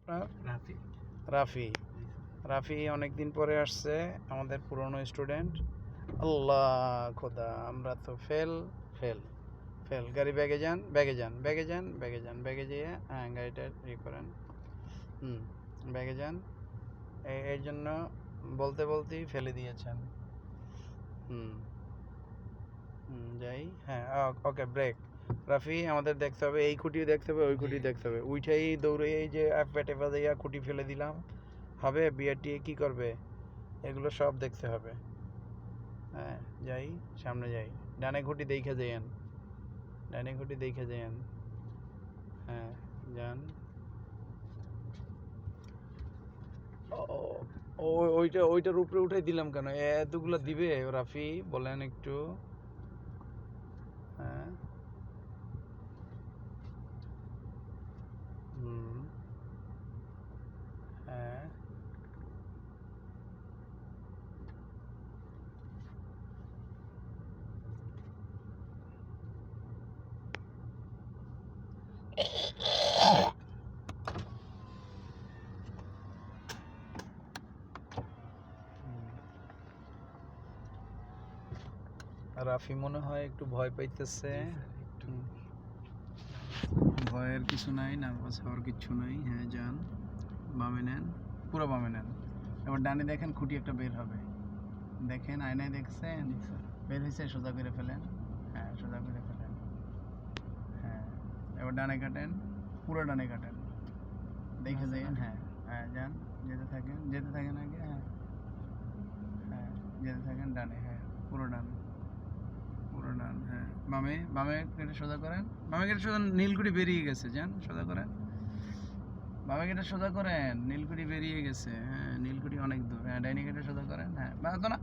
আপনার? রাফি। রাফি। রাফি অনেকদিন পরে আসছে, আমাদের পুরনো স্টুডেন্ট। আল্লাহ খোদা, আমরা তো ফেল ফেল ফেল। গাড়ি ব্যাগে যান, ব্যাগে যান, ব্যাগে যান, ব্যাগে যান, ব্যাগে যেয়ে হ্যাঁ গাড়িটা ইয়ে করেন। ব্যাগে যান। এর জন্য বলতে বলতেই ফেলে দিয়েছেন। যাই, হ্যাঁ ওকে ব্রেক। রাফি, আমাদের দেখতে হবে, এই খুঁটিও দেখতে হবে, ওই খুঁটি দেখতে হবে। উইঠাই দৌড়ে এই যে পেটে বাজাইয়া খুঁটি ফেলে দিলাম হবে? বিআরটি কি করবে? এগুলো সব দেখতে হবে। হ্যাঁ যাই, সামনে যাই। ডানে খুঁটি দেখে যাইয়েন, ডানে খুঁটি দেখে যাইয়েন। হ্যাঁ যান। ওইটার উপরে উঠাই দিলাম কেন? এতগুলো দিবে রাফি? বলেন একটু। হ্যাঁ হ্যাঁ রাফি মনে হয় একটু ভয় পাইতেছে। ভয়ের কিছু নাই, নার্ভাস হওয়ার কিছু নাই। হ্যাঁ যান, বামে নেন, পুরো বামে নেন। এবার ডানে দেখেন খুঁটি একটা বের হবে, দেখেন আয়নায় দেখছেন? বের হয়েছে, সোজা করে ফেলেন। হ্যাঁ সোজা করে ফেলেন। হ্যাঁ এবার ডানে কাটেন, পুরো ডানে কাটেন, দেখে যাইয়েন। হ্যাঁ হ্যাঁ যান, যেতে থাকেন, যেতে থাকেন আগে। হ্যাঁ হ্যাঁ যেতে থাকেন ডানে। হ্যাঁ পুরো ডান, পুরো ডান। হ্যাঁ বামে, বামে কেটে সোজা করেন, বামে কেটে সোজা। নীলকুঠি বেরিয়ে গেছে, যান সোজা করেন। বামে কেটে সোজা করেন, নীলকুঠি বেরিয়ে গেছে। হ্যাঁ নীলকুঠি অনেক দূর। হ্যাঁ ডাইনে কেটে সোজা করেন। হ্যাঁ তো না।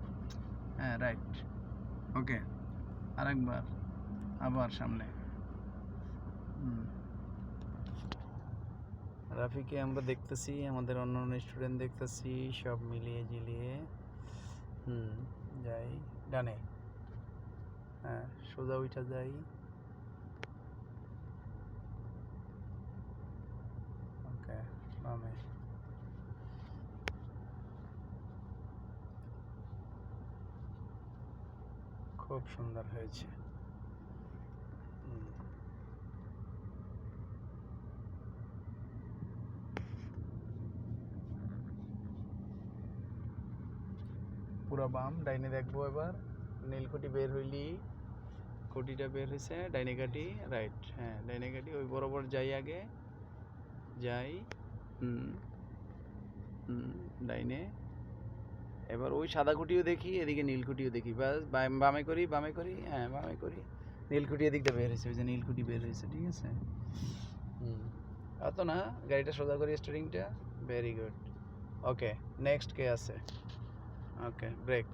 হ্যাঁ রাইট, ওকে। আরেকবার, আবার সামনে। রাফিকে আমরা দেখতেছি, আমাদের অন্য অন্য স্টুডেন্ট দেখতেছি, সব মিলিয়ে ঝিলিয়ে। যাই ডানে। হ্যাঁ সোজা উঠা যাই। ওকে বামে। খুব সুন্দর হয়েছে। পুরো বাম, ডাইনে দেখবো এবার। নীলকুঠি বের হইলি, খুঁটিটা বের হয়েছে, ডাইনে কাটি, রাইট। হ্যাঁ ডাইনে কাটি, ওই বরাবর যাই আগে, যাই। ডাইনে। এবার ওই সাদা খুঁটিও দেখি, এদিকে নীলকুঠিও দেখি। বাস বামে করি, বামে করি। হ্যাঁ বামে করি। নীলকুঠি এদিকটা বের হয়েছে, ওই যে নীলকুঠি বের হয়েছে, ঠিক আছে। অত না, গাড়িটা সোজা করি, স্টিয়ারিংটা। Very good. ওকে নেক্সট কে আছে? Okay break.